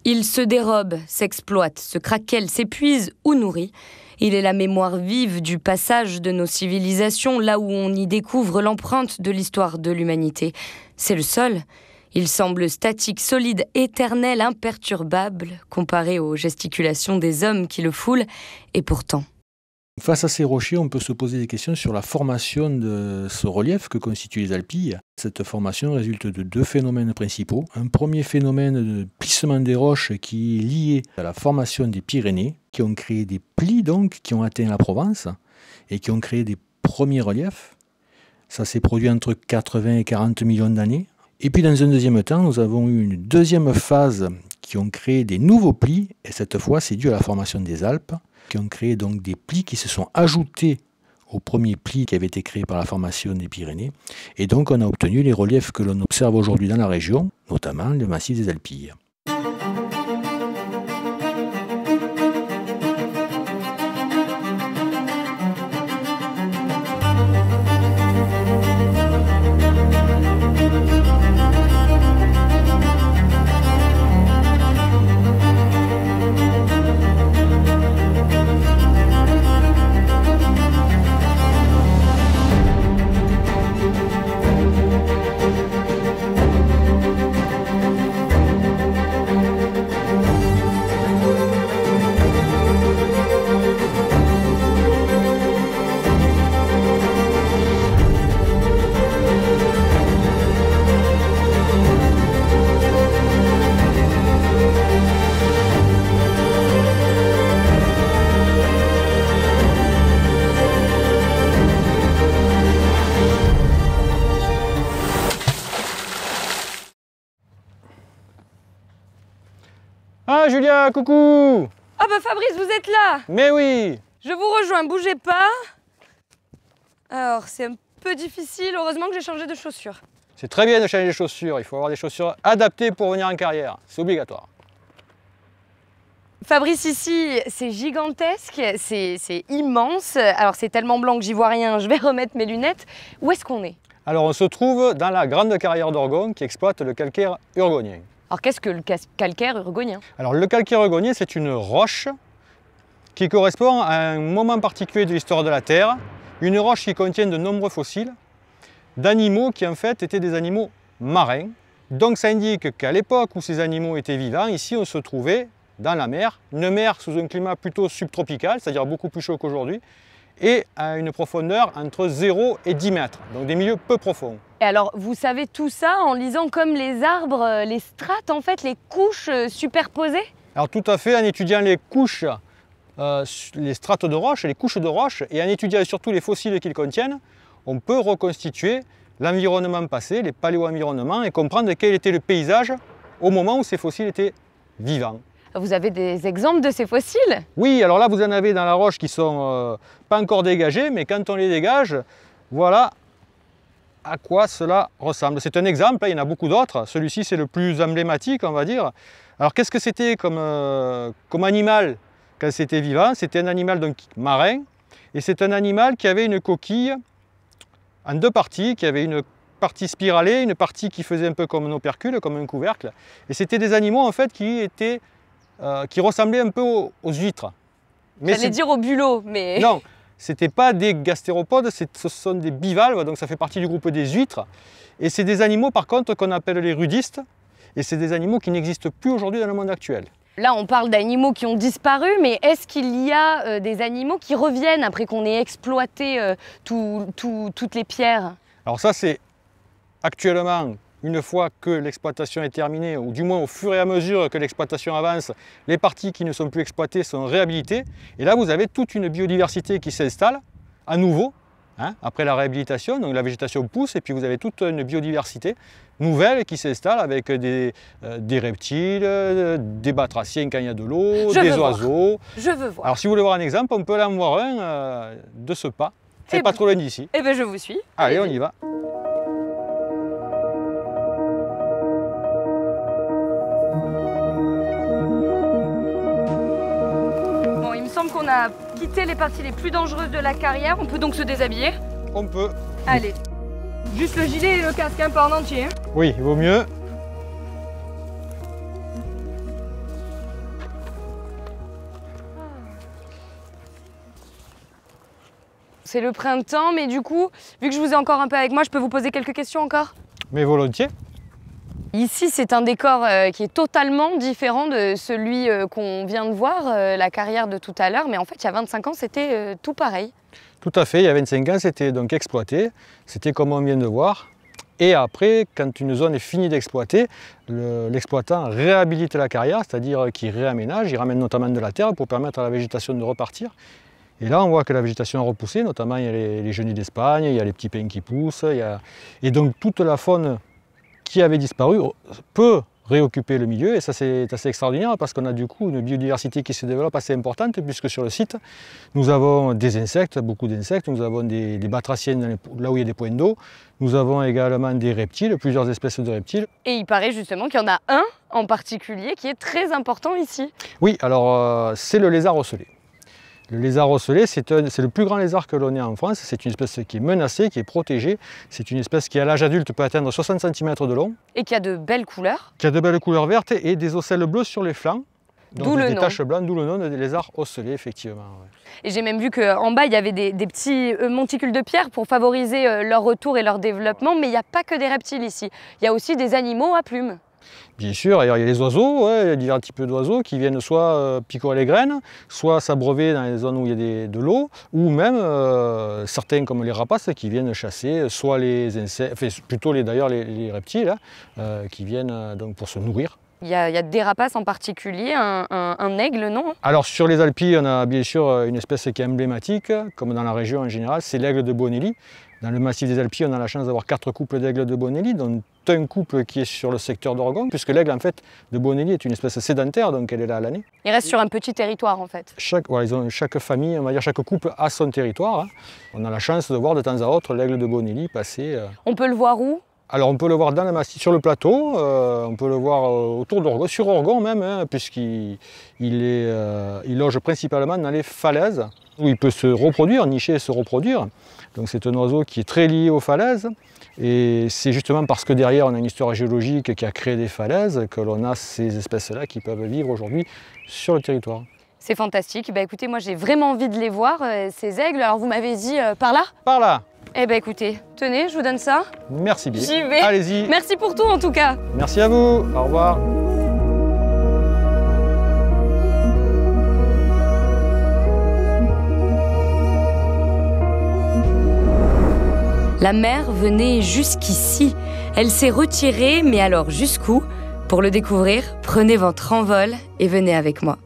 Il se dérobe, s'exploite, se craquelle, s'épuise ou nourrit. Il est la mémoire vive du passage de nos civilisations, là où on y découvre l'empreinte de l'histoire de l'humanité. C'est le sol. Il semble statique, solide, éternel, imperturbable, comparé aux gesticulations des hommes qui le foulent, et pourtant... Face à ces rochers, on peut se poser des questions sur la formation de ce relief que constituent les alpilles. Cette formation résulte de deux phénomènes principaux. Un premier phénomène de plissement des roches qui est lié à la formation des Pyrénées, qui ont créé des plis donc, qui ont atteint la Provence et qui ont créé des premiers reliefs. Ça s'est produit entre 80 et 40 millions d'années. Et puis dans un deuxième temps, nous avons eu une deuxième phase qui ont créé des nouveaux plis, et cette fois c'est dû à la formation des Alpes, qui ont créé donc des plis qui se sont ajoutés aux premiers plis qui avaient été créés par la formation des Pyrénées. Et donc on a obtenu les reliefs que l'on observe aujourd'hui dans la région, notamment le massif des Alpilles. Ah Julia, coucou! Ah bah Fabrice, vous êtes là! Mais oui! Je vous rejoins, bougez pas. Alors, c'est un peu difficile, heureusement que j'ai changé de chaussures. C'est très bien de changer les chaussures, il faut avoir des chaussures adaptées pour venir en carrière, c'est obligatoire. Fabrice, ici, c'est gigantesque, c'est immense. Alors, c'est tellement blanc que j'y vois rien, je vais remettre mes lunettes. Où est-ce qu'on est? Alors on se trouve dans la grande carrière d'Orgon qui exploite le calcaire urgonien. Alors, qu'est-ce que le calcaire urgonien? Alors le calcaire urgonien, c'est une roche qui correspond à un moment particulier de l'histoire de la Terre, une roche qui contient de nombreux fossiles d'animaux qui en fait étaient des animaux marins. Donc ça indique qu'à l'époque où ces animaux étaient vivants, ici on se trouvait dans la mer, une mer sous un climat plutôt subtropical, c'est-à-dire beaucoup plus chaud qu'aujourd'hui, et à une profondeur entre 0 et 10 mètres, donc des milieux peu profonds. Et alors, vous savez tout ça en lisant comme les arbres, les strates en fait, les couches superposées? Alors tout à fait, en étudiant les couches, les strates de roche, les couches de roche, et en étudiant surtout les fossiles qu'ils contiennent, on peut reconstituer l'environnement passé, les paléo-environnements, et comprendre quel était le paysage au moment où ces fossiles étaient vivants. Vous avez des exemples de ces fossiles? Oui, alors là vous en avez dans la roche qui sont pas encore dégagés, mais quand on les dégage, voilà à quoi cela ressemble. C'est un exemple, il y en a beaucoup d'autres, celui-ci c'est le plus emblématique on va dire. Alors qu'est-ce que c'était comme animal quand c'était vivant? C'était un animal donc marin, et c'est un animal qui avait une coquille en deux parties, qui avait une partie spiralée, une partie qui faisait un peu comme un opercule, comme un couvercle, et c'était des animaux en fait qui ressemblaient un peu aux huîtres. J'allais dire au bulot, mais... Non, ce n'étaient pas des gastéropodes, ce sont des bivalves, donc ça fait partie du groupe des huîtres. Et c'est des animaux par contre qu'on appelle les rudistes, et c'est des animaux qui n'existent plus aujourd'hui dans le monde actuel. Là on parle d'animaux qui ont disparu, mais est-ce qu'il y a des animaux qui reviennent après qu'on ait exploité toutes les pierres? Alors ça c'est actuellement, une fois que l'exploitation est terminée, ou du moins au fur et à mesure que l'exploitation avance, les parties qui ne sont plus exploitées sont réhabilitées. Et là, vous avez toute une biodiversité qui s'installe à nouveau, après la réhabilitation. Donc la végétation pousse et puis vous avez toute une biodiversité nouvelle qui s'installe avec des reptiles, des batraciens quand il y a de l'eau, des oiseaux. Je veux voir. Alors si vous voulez voir un exemple, on peut aller en voir un de ce pas. C'est pas trop loin d'ici. Eh bien je vous suis. Allez, on y va. On a quitté les parties les plus dangereuses de la carrière, on peut donc se déshabiller? On peut. Allez, juste le gilet et le casque, pas en entier. Oui, il vaut mieux. C'est le printemps, mais du coup, vu que je vous ai encore un peu avec moi, je peux vous poser quelques questions encore? Mais volontiers. Ici, c'est un décor qui est totalement différent de celui qu'on vient de voir, la carrière de tout à l'heure, mais en fait, il y a 25 ans, c'était tout pareil. Tout à fait, il y a 25 ans, c'était donc exploité, c'était comme on vient de voir. Et après, quand une zone est finie d'exploiter, l'exploitant réhabilite la carrière, c'est-à-dire qu'il réaménage, il ramène notamment de la terre pour permettre à la végétation de repartir. Et là, on voit que la végétation a repoussé, notamment il y a les genêts d'Espagne, il y a les petits pins qui poussent, et donc toute la faune qui avait disparu peut réoccuper le milieu, et ça c'est assez extraordinaire parce qu'on a du coup une biodiversité qui se développe assez importante, puisque sur le site nous avons des insectes, beaucoup d'insectes, nous avons des batraciens là où il y a des points d'eau, nous avons également des reptiles, plusieurs espèces de reptiles. Et il paraît justement qu'il y en a un en particulier qui est très important ici. Oui, alors c'est le lézard ocellé. Le lézard ocellé, c'est le plus grand lézard que l'on ait en France. C'est une espèce qui est menacée, qui est protégée. C'est une espèce qui, à l'âge adulte, peut atteindre 60 cm de long. Et qui a de belles couleurs. Qui a de belles couleurs vertes et des ocelles bleus sur les flancs. D'où le nom. Des taches blanches, d'où le nom des lézards ocellés, effectivement. Ouais. Et j'ai même vu qu'en bas, il y avait des petits monticules de pierre pour favoriser leur retour et leur développement. Mais il n'y a pas que des reptiles ici. Il y a aussi des animaux à plumes. Bien sûr, il y a les oiseaux, ouais, il y a divers types d'oiseaux qui viennent soit picorer les graines, soit s'abreuver dans les zones où il y a de l'eau, ou même certains comme les rapaces qui viennent chasser, soit les insectes, enfin, plutôt d'ailleurs les reptiles qui viennent donc pour se nourrir. Il y a des rapaces en particulier, un aigle, non? Alors sur les Alpilles, on a bien sûr une espèce qui est emblématique, comme dans la région en général, c'est l'aigle de Bonelli. Dans le massif des Alpilles, on a la chance d'avoir 4 couples d'aigles de Bonelli, dont un couple qui est sur le secteur d'Orgon, puisque l'aigle en fait de Bonelli est une espèce sédentaire, donc elle est là à l'année. Il reste sur un petit territoire en fait. Chaque famille, on va dire chaque couple a son territoire. Hein. On a la chance de voir de temps à autre l'aigle de Bonelli passer. On peut le voir où? Alors on peut le voir dans le massif, sur le plateau, on peut le voir autour d'Orgon, sur Orgon même, hein, puisqu'il loge principalement dans les falaises, où il peut se reproduire, nicher et se reproduire. Donc c'est un oiseau qui est très lié aux falaises, et c'est justement parce que derrière on a une histoire géologique qui a créé des falaises que l'on a ces espèces-là qui peuvent vivre aujourd'hui sur le territoire. C'est fantastique. Bah, écoutez, moi j'ai vraiment envie de les voir, ces aigles. Alors vous m'avez dit par là? Par là. Eh bien écoutez, tenez, je vous donne ça. Merci bien. J'y vais. Allez-y. Merci pour tout en tout cas. Merci à vous. Au revoir. La mer venait jusqu'ici. Elle s'est retirée, mais alors jusqu'où? Pour le découvrir, prenez votre envol et venez avec moi.